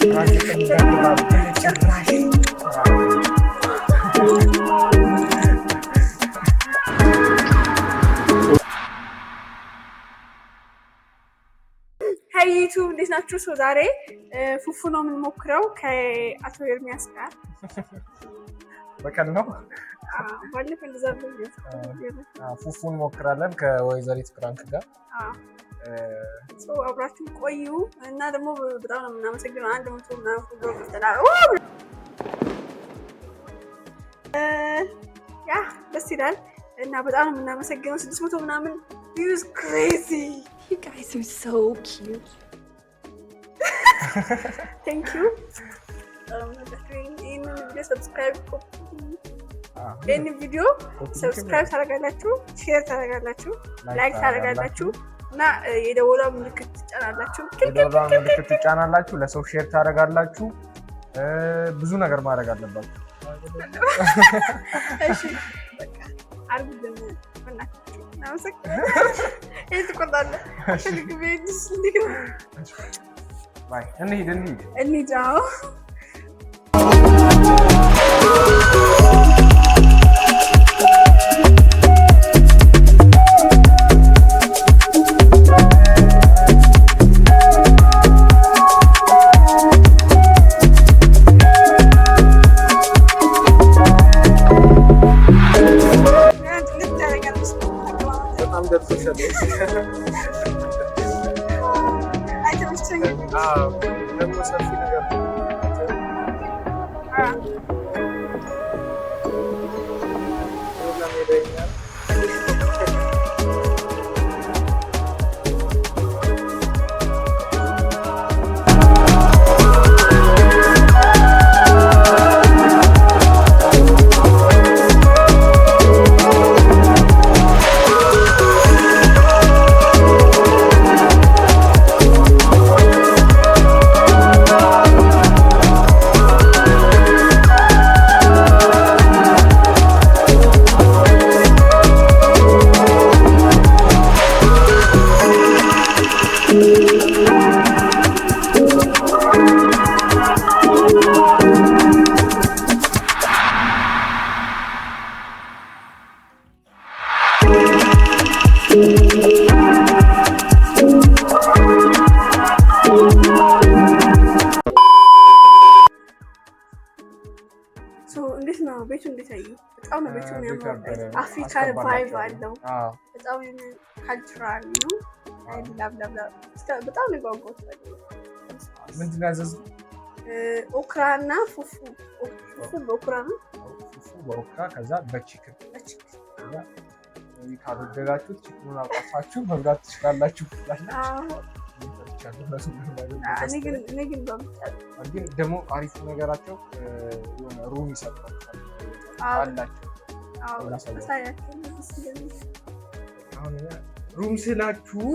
ዩቲዩብ እንዴት ናችሁ? ሰው ዛሬ ፉፉ ነው የምንሞክረው ከአቶ ኤርሚያስ ጋር በቀን ነው ባለፈ እንደዛ ፉፉ እንሞክራለን ከወይዘሪት ፍራንክ ጋር አብራችሁ ቆዩ እና ደግሞ በጣም ነው የምናመሰግነው። 100 ምናምን ፎሎ ተላው ያ ደስ ይላል እና በጣም ነው የምናመሰግነው። 600 ምናምን views crazy. You guys are so cute. Thank you. In video subscribe ታደርጋላችሁ፣ ሼር ታደርጋላችሁ፣ ላይክ ታደርጋላችሁ እና የደወላ ምልክት ትጫናላችሁ። ለሰው ሼር ታደርጋላችሁ። ብዙ ነገር ማድረግ አለባችሁ። እሺ በቃ አርጉልን እናታችሁ ባይ እንሂድ እንዴት ነው ቤቱ? እንዴት አዩ? በጣም ነው ቤቱ የሚያምረው። አፍሪካን ቫይብ አለው። በጣም ካልቸራል ነው። በጣም ነው ጓጓት። ምንድን ነው ያዘዝኩት? ኦክራና ፉፉ በኦክራ ነው። ፉፉ በኦክራ ከዛ በቺክን ካደረጋችሁት ቺክኑን አውጣፋችሁ መብላት ትችላላችሁ። ግን ደግሞ አሪፍ ነገራቸው የሆነ ሩም ይሰጣቸዋል አላቸው። ሩም ስላችሁ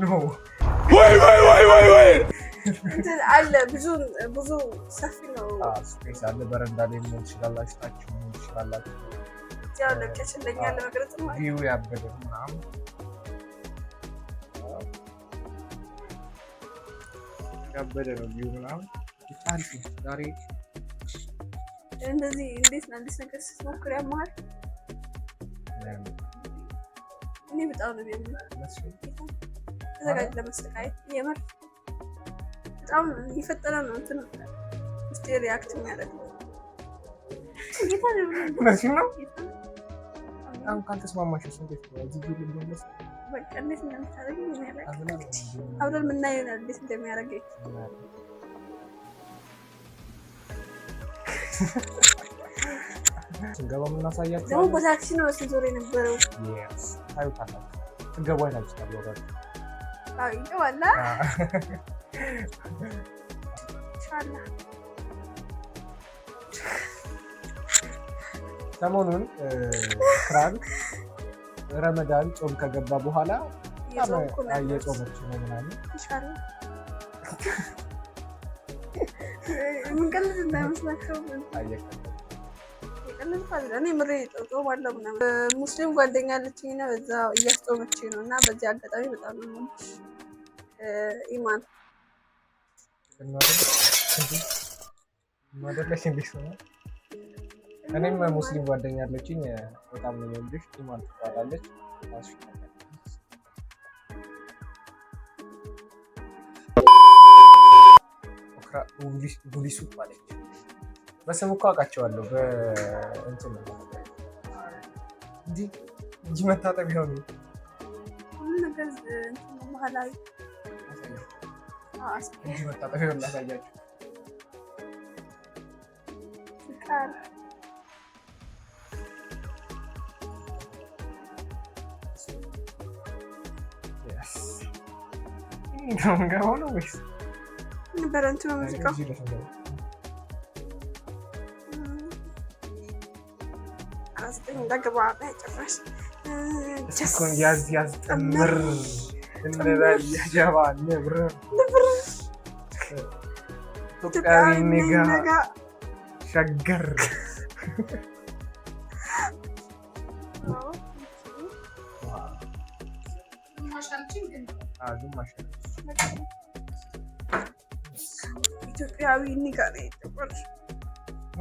ነው ወይ አለ ብዙ ሰፊ ነው። ስፔስ አለ። በረንዳ ላይ መሆን ትችላላችሁ፣ ታች መሆን ትችላላችሁ። ያው ለብቻችን ለኛ ለመግለጽ ነው። ቪው ያበደ ምናምን ያበደ ነው ቪው ምናምን ይታሪፍ ነው። ዛሬ እንደዚህ እንዴት ነው አዲስ ነገር ስትሞክር ያማል። እኔ በጣም ነው የሚያምረው። ተዘጋጅ ለመሰቃየት የምር በጣም ይፈጠነ ነው እንትን ውስጥ ሪአክት የሚያደርገው ጌታ ነው። አሁን ካልተስማማሽ እንዴት ነው እዚህ ሁሉ እንደምስ በቃ እንዴት ነው የምታደርጊው? ምን ያደርጋል አብረን ምን ላይ ነው እንዴት እንደሚያደርገኝ ስንገባ የምናሳያቸው ደግሞ በታክሲ ነው ስንዞር የነበረው። ታዩታላችሁ። ስንገባ አይታችሁ ታዲያ ይገባላ ኢንሻአላህ። ሰሞኑን ፍራንክ ረመዳን ጾም ከገባ በኋላ እየጾመች ነው ምናምን ኢንሻአላህ። ምን ቀልድ እንዳይመስላችሁ እኔ ምሬ ጾም አለው ምናምን ሙስሊም ጓደኛ አለችኝ እና በዛ እያስጾመች ነው እና በዚህ አጋጣሚ በጣም ነው ኢማን ማደለሽ እንዴ ሰው እኔም ሙስሊም ጓደኛ አለችኝ በጣም ነው የሚወድሽ ኢማን ትባላለች ቡሊሱ ማለት በስም እኮ አውቃቸዋለሁ በእንትን እንጂ መታጠብ ይሆኑ ነገር ባህላዊ እንጂ መታጠብ ይሆን ላሳያችሁ ገባው ነው ወይስ ነበረ እንትኑ ሙዚቃው እንደገባ ጭራሽ እስኮን ያዝ ጥምር እንበል ያጀባ ንብር ኢትዮጵያዊ ኔጋ ሸገር ኢትዮጵያዊ ኒጋ ነው ጥቁር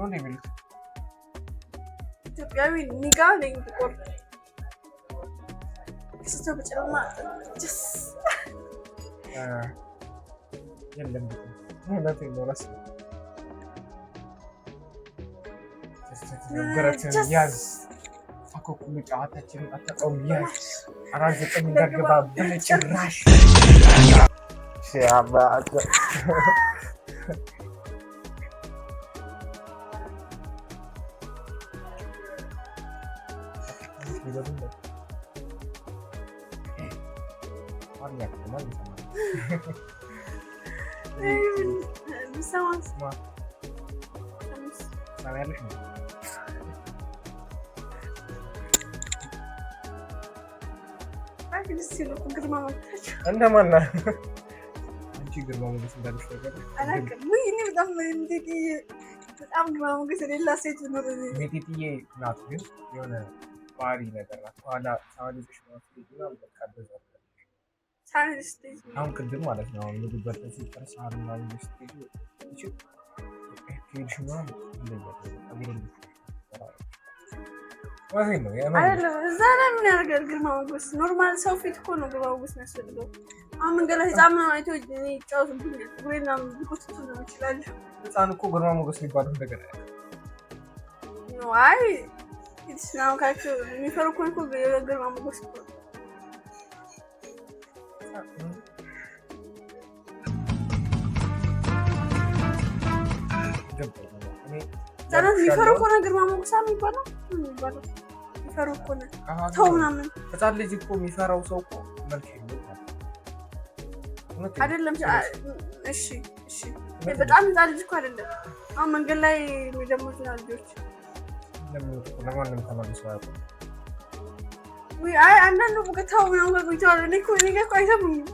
ነው የሚሉት ኢትዮጵያዊ ኒጋ ነው ጥቁር እሱ በጨለማ ጀስ የለም ነው ራስ ነገራችን ያዝ አኮኩሉ ጨዋታችን አጣጣው ያዝ አራት ዘጠኝ እንደገባ በጭራሽ ሲያባጥ እንደማና አንቺ ግርማ ሞገስ እንዳለሽ ነገር አላውቅም። ወይ እኔ በጣም ግርማ ሞገስ የሌላ ሴት ነው። ሜቴትዬ ናት ግን የሆነ ባህሪ ነገር ናት። ኋላ ሳሊሽ ነው ነው በቃ በዛ አሁን ቅድም ማለት ነው አሁን ምግብ በልተን ሲጨርስ አሁን ማለት ስቴጅ እቺ ፊልሽ ነው ነው አይደለም እዛ ላይ ምን ያደርጋል ግርማ ሞገስ ኖርማል ሰው ፊት እኮ ነው ግርማ ሞገስ የሚያስፈልገው። አሁን መንገድ ላይ ህፃን ነው አይቶ ይጫወቱብኛል ወይና ቢኮትቱ ነው ይችላል። ህፃን እኮ ግርማ ሞገስ የሚባለው ነገር ነው። አይ ነው ካቹ የሚፈሩ እኮ ግርማ ሞገስ እኮ ዛሬ የሚፈሩ እኮ ነው ግርማ ሞገስ የሚባለው የሚፈሩ እኮ ነው ተው ምናምን ህፃን ልጅ እኮ የሚፈራው ሰው እኮ መልክ የለውም አይደለም። እሺ በጣም ህፃን ልጅ እኮ አይደለም። አሁን መንገድ ላይ የሚደሙት ልጆች ለማንም ተመልሶ አያውቁም። ወይ አይ አንዳንዱ በቀታው ምናምን ከቆይተዋል። እኔ ጋር እኮ አይሰሙኝም።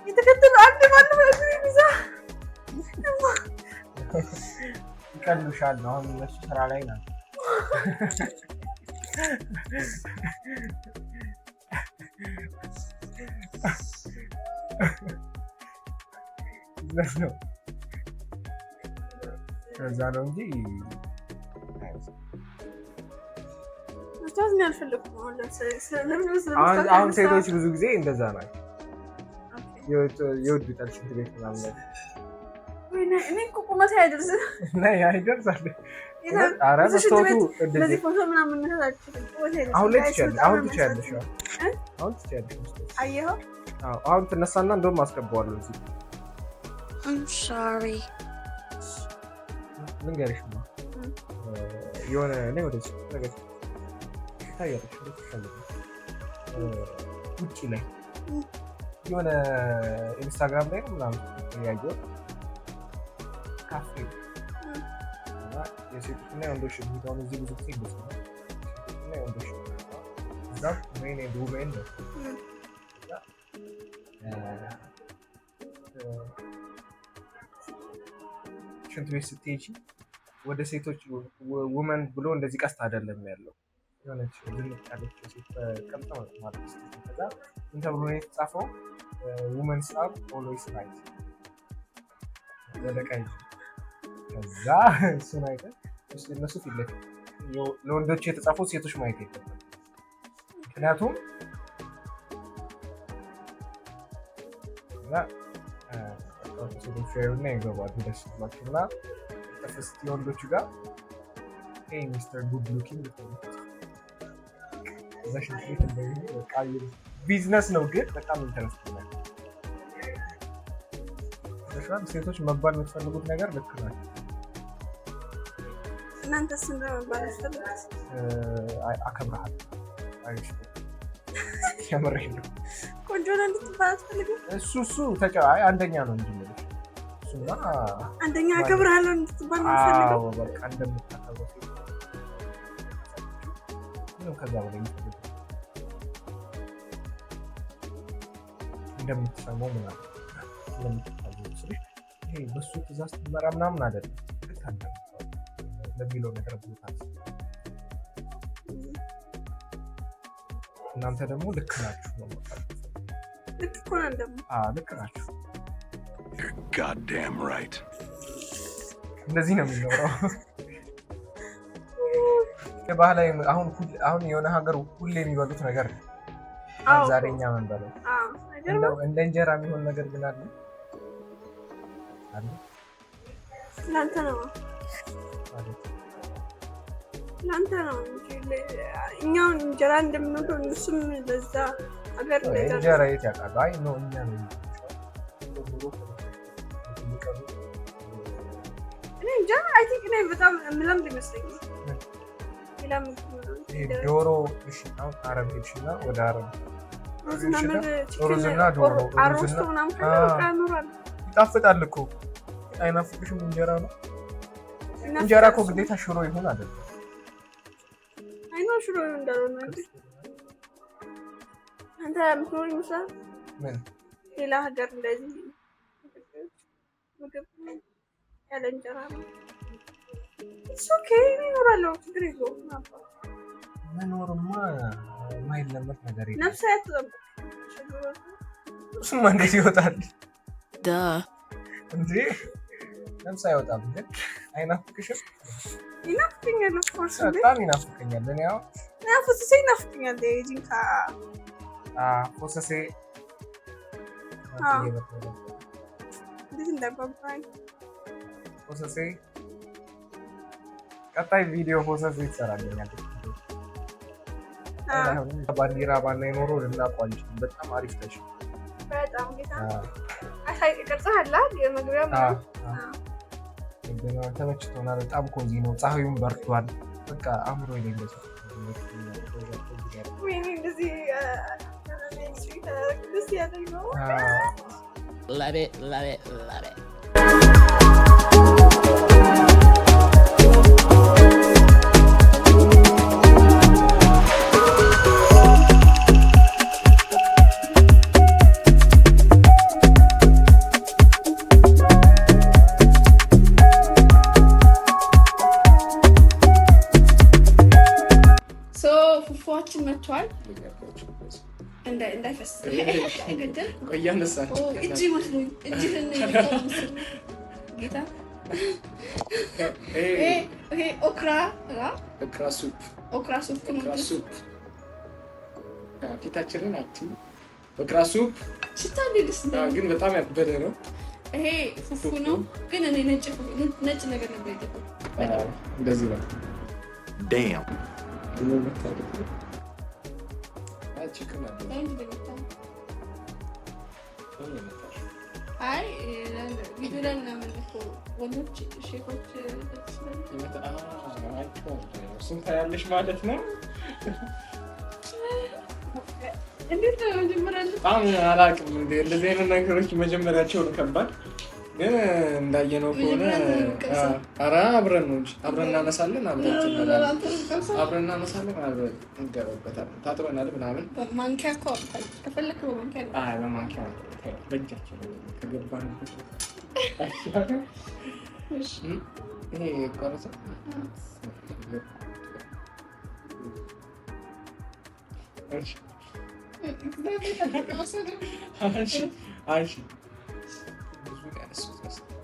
የተከተሉ አንድ ማንም ይዛ ይቀልሻል ነው አሁን እነሱ ስራ ላይ ናቸው። ከዛ ነው እንጂ አሁን ሴቶች ብዙ ጊዜ እንደዛ ናቸው። ይወዱታል ሽንት ቤት ምናምን ነገር እኔ እኮ ቁመቴ አይደርስም። አይደርሳል። ኧረ መስታወቱ እንደዚህ ፎቶ ምናምን እንታችሁ አሁን ላይ ትችያለሽ። አየኸው? አሁን ትነሳና እንደውም አስገባዋለሁ እዚህ። I'm sorry. ልንገርሽ ነው የሆነ እኔ ወደዚህ ነገር ታያለሽ ውጪ ላይ የሆነ ኢንስታግራም ላይ ምናምን ያየው ካፌ እና የሴቶችና የወንዶች ቪዲዮውን እዚህ ብዙ ጊዜ ይመስላል። የሴቶችና የወንዶች እዛ ሜን ኤንድ ውሜን ነው። ሽንት ቤት ስትሄጂ ወደ ሴቶች ውመን ብሎ እንደዚህ ቀስት አይደለም ያለው የሆነች ዝንጥ ያለች ሴት ቀምጣ ማለት ነው። ከዛ ምን ተብሎ ነው የተጻፈው? ውመን ስታብ ኦልዌይስ ራይት ለቀይ ከዛ እሱን አይተን እነሱ ፊት ለፊት ለወንዶች የተጻፉት ሴቶች ማየት የለበትም። ምክንያቱም ሴቶች ያዩና ይገባሉ ደስ ብሏቸው እና ተፈስቲ ወንዶቹ ጋር ሚስተር ጉድ ሉኪንግ ቢዝነስ ነው ግን በጣም ኢንተረስቲንግ ነው። ሴቶች መባል የምትፈልጉት ነገር ልክ ናቸው። እናንተስ እንደመባል የምትፈልጉት? አከብርሃለሁ። የምሬን ነው። ቆንጆ ነው እንድትባል አትፈልግም? እሱ አንደኛ ነው እንጂ እሱማ አንደኛ አከብርሃለሁ እንድትባል ነው የምትፈልገው? በቃ እንደምታከብረው ሴት ምንም ከዛ በላይ የሚፈልገው እንደምትሰማው ምናምን እንደምትታዘው ስልሽ ይሄ በሱ ትእዛዝ ትመራ ምናምን አይደለም። ልክ ለሚለው ነገር ቦታ እናንተ ደግሞ ልክ ናችሁ ነው ማለት ልክ እኮ ነን ደግሞ ልክ ናችሁ። goddamn right እንደዚህ ነው የሚኖረው። ባህላዊ አሁን የሆነ ሀገር ሁሌ የሚበሉት ነገር ዛሬ እኛ ምን በለው እንደ እንጀራ የሚሆን ነገር ግን አለ ለአንተ ነው እኛውን እንጀራ እንደምንወደው እነሱም በዛ ሀገር እንጀራ የት ያውቃሉ? አይ ነው እኛ ነው እኔ እንጃ። አይ ቲንክ እኔ በጣም የምለምድ ይመስለኛል። ዶሮ አሁን አረብ ሄድሽና ወደ አረብ ሩዝና ዶሮ አሮስቶ ምናምን ካኖራል ይጣፍጣል እኮ አይናፍቅሽም? እንጀራ ነው እንጀራ እኮ ግዴታ ሽሮ ይሁን አይደል? አይኖ ሽሮ እንዳልሆነ አንተ ምትኖር ይመስላል። ምን ሌላ ሀገር እንደዚህ ምግብ ያለ እንጀራ ነው። ኦኬ ይኖራለው፣ ችግር የለውም። መኖርማ የማይለመድ ነገር የለም። ነፍስ አያትዘም እሱማ እንዴት ይወጣል እንዴ? ነፍስ አይወጣም። ግን አይናፍቅሽም? ይናፍቀኛል። ኦፍኮርስ በጣም ይናፍቀኛል። እኔ ያው ፎሰሴ ይናፍቀኛል። ጂንካ ፎሰሴ እንዴት እንዳጓጓኝ ፎሰሴ። ቀጣይ ቪዲዮ ፎሰሴ ይሰራልኛል። ባንዲራ ባናይ ኖሮ ልናቋንጭ በጣም አሪፍ ነሽ። በጣም ጌታ አሳይ ቅርጽሃላ የመግቢያ ማለት ተመችቶናል። በጣም ኮዚ ነው። ፀሐዩም በርቷል። በቃ አምሮ ይለኛል። ወይኔ እንደዚህ ደስ ያለኝ ነው። Love it, love it, love it. ፉፉዋችን መጥቷል። እንዳይፈስ እጅ መስሎኝ እጅህን ጌታ ኦክራ ሱፕ ፊታችንን ኦክራ ሱፕ ሽታ እንዴት ግን በጣም ያበደ ነው። ይሄ ፉፉ ነው ግን እኔ ነጭ ነገር ነበር የገባው። እንደዚህ ነው። damn አይ ቪዲዮ ወንዶች ሼፎች ስንት ያለሽ ማለት ነው። እንዴት ነው መጀመሪያ? በጣም አላውቅም። እንደዚህ አይነት ነገሮች መጀመሪያቸው ነው ከባድ። ግን እንዳየነው ከሆነ ኧረ አብረን ነው እንጂ አብረን እናነሳለን፣ አብረን እናነሳለን፣ አብረን እንገባበታለን። ታጥበናል ምናምን ማንኪያ እኮ ከፈለክ በማንኪያ ነው። አይ በማንኪያ በእጃችን ከገባንበት ይሄ ቆረሰ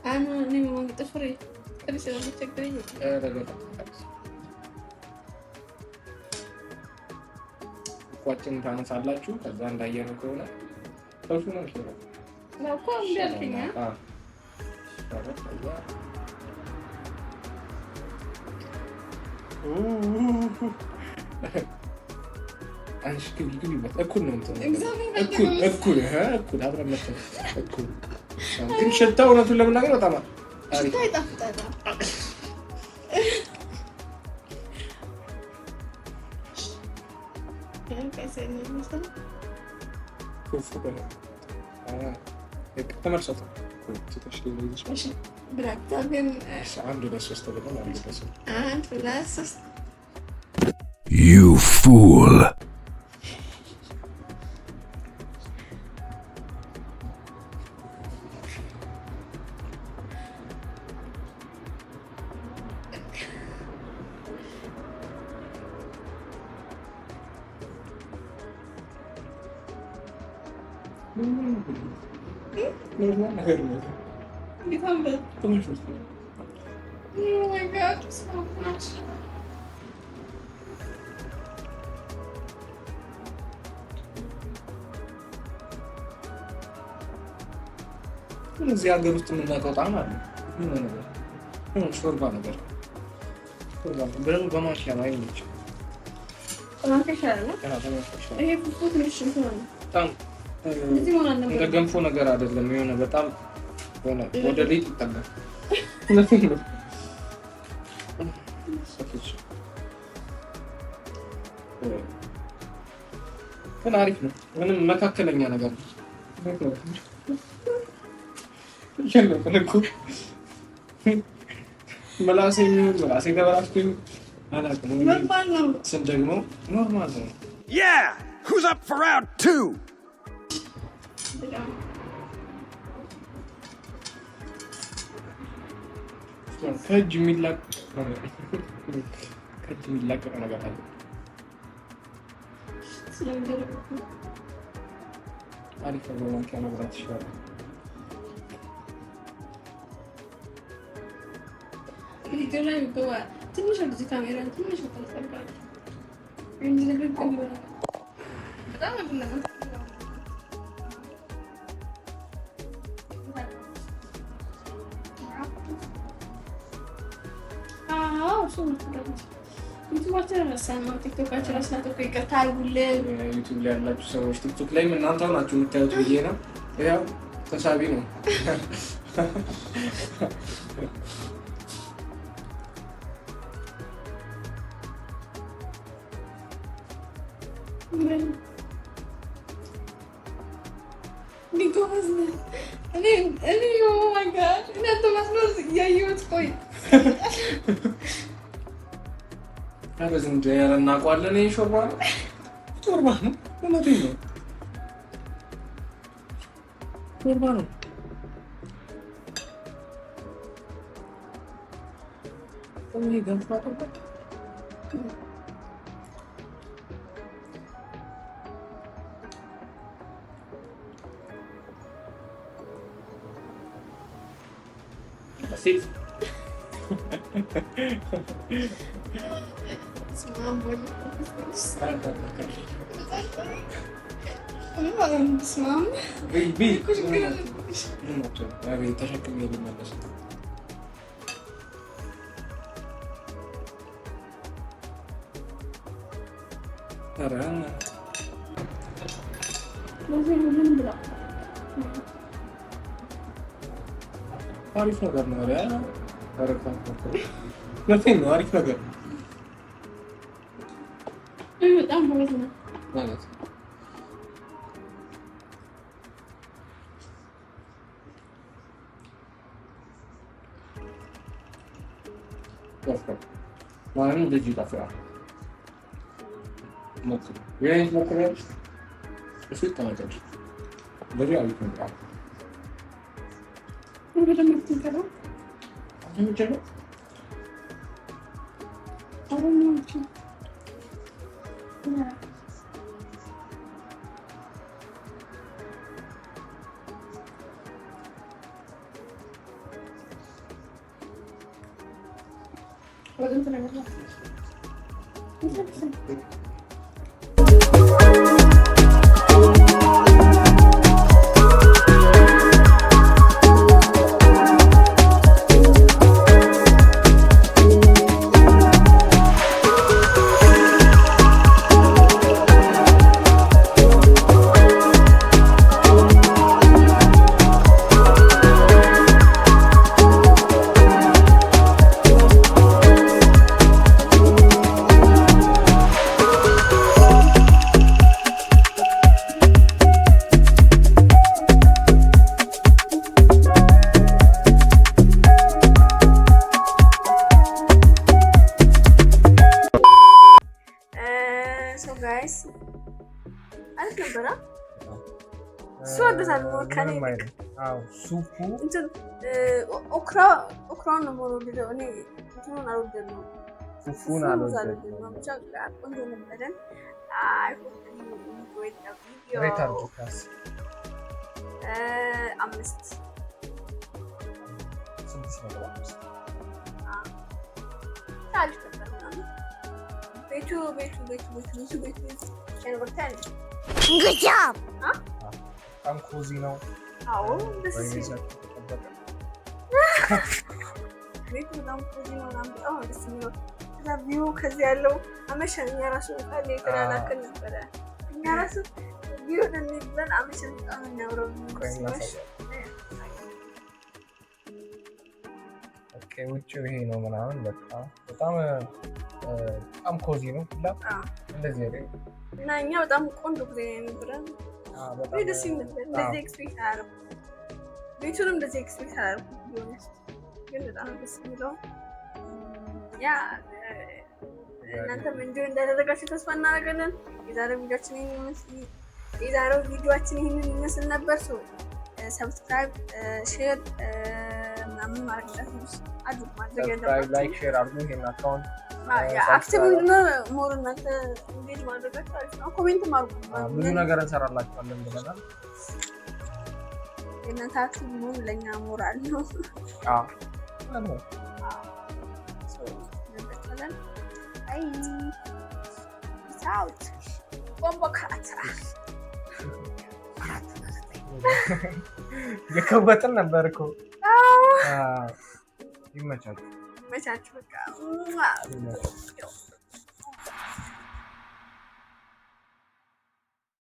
أنا ما تفري ترى ما تقدرين ቋጭን ታነሳላችሁ ከዛ እንዳየነው ከሆነ ሰው ነው ነው ነው ቆም ያልከኛ አንቺ ግቢ እኩል ነው እኩል አብረን መተን እኩል ግን ሽታው እውነቱን ለመናገር በጣም አሪፍ ይጣፍጣል። You fool. Oh my god, so much. እዚህ ሀገር ውስጥ የምናውቀው ጣዕም አለ። ምን ነገር ሾርባ ነገር በማንኪያ ነው አይመችም። እንደ ገንፎ ነገር አይደለም። የሆነ በጣም ወደ ሊጥ ይጠጋል። ግን አሪፍ ነው። ምንም መካከለኛ ነገር ነው። መላሴ ተበላሽቶ አላውቅም። ስም ደግሞ ኖርማል ነው። Yeah! Who's up for round 2? ከእጅ የሚላቅ ነገር አለ። አሪፍ ነው። ማንኪያ መብራት ይችላል። ትንሽ ወደዚህ ካሜራ ትንሽ ተጠልቃለች። ዩቲዩብ ላይ ያላችሁ ሰዎች ቲክቶክ ላይ እናንተው ናችሁ የምታዩት ብዬ ነው። ያው ተሳቢ ነው። አረዝን ጀያረና ቋለኔ ሾርባ ነው። ሾርባ ነው። እውነቴን ነው። ሾርባ ነው። ቆይ ገንፋ ተቆጥ አሲፍ አሪፍ ነገር ነው። አሪፍ ነገር በጣም ማለት ነው ማለት ማለት ነው። ልጅ ይጣፍጣል። ሞክሩ። ይሄን ሞክሩ። እሱ ተመጣጣኝ በዚህ አሪፍ ነው። በደንብ ትንከራ አሁን አሪፍ ነበረ። እሱ አደሳል ሞር ከኔ ሱፑ እንትን ኦክራውን ነው የምወደው እኔ እንትኑን አልወደድም። ሱፑን አልወደድም። ብቻ ቆንጆ ነበረን። ሬት አድርጊ ክላስ 5 6.5 አሪፍ ነበር ምናምን ቤቱ Good job! በጣም ኮዚ ነው። አዎ ደስ ይላል። ቤቱ በጣም ኮዚ ነው። በጣም ደስ የሚለው ከዛ ቪው ከዚህ ያለው አመሸን እኛ ራሱ በጣም የተላላከን ነበረ። እኛ ራሱ ቪው እንደሚበል አመሸን በጣም እናውረው ሲመሽ ውጭው ይሄ ነው ምናምን በቃ በጣም ኮዚ ነው። እንደዚህ አይደል እና እኛ በጣም ቆንጆ ጊዜ ነበረን። ደስ ይል ነበር። እንደዚህ ኤክስፔክት አላደረኩም። ቤቱንም እንደዚህ ኤክስፔክት አላደረኩም። ግን በጣም ደስ የሚለው ያ እናንተም እንጆይ እንዳደረጋችሁ ተስፋ እናደርጋለን። የዛሬው ቪዲዮአችን ይህንን ይመስል ነበር። ሰብስክራይብ፣ ሼር ምናምን ማድረግ ሰብስክራይብ፣ ላይክ፣ ሼር አድርጉ። ይሄን አካውንት አክቲቭ ነው ሞር እናንተ እንዴት ማድረጋችሁ አሪፍ ነው። ኮሜንት አድርጉ። ብዙ ነገር እንሰራላችኋለን ብለናል። የእናንተ አክቲቭ መሆን ለእኛ ሞራል ነው። የከበትን ነበር እኮ ይመቻችሁ። በቃ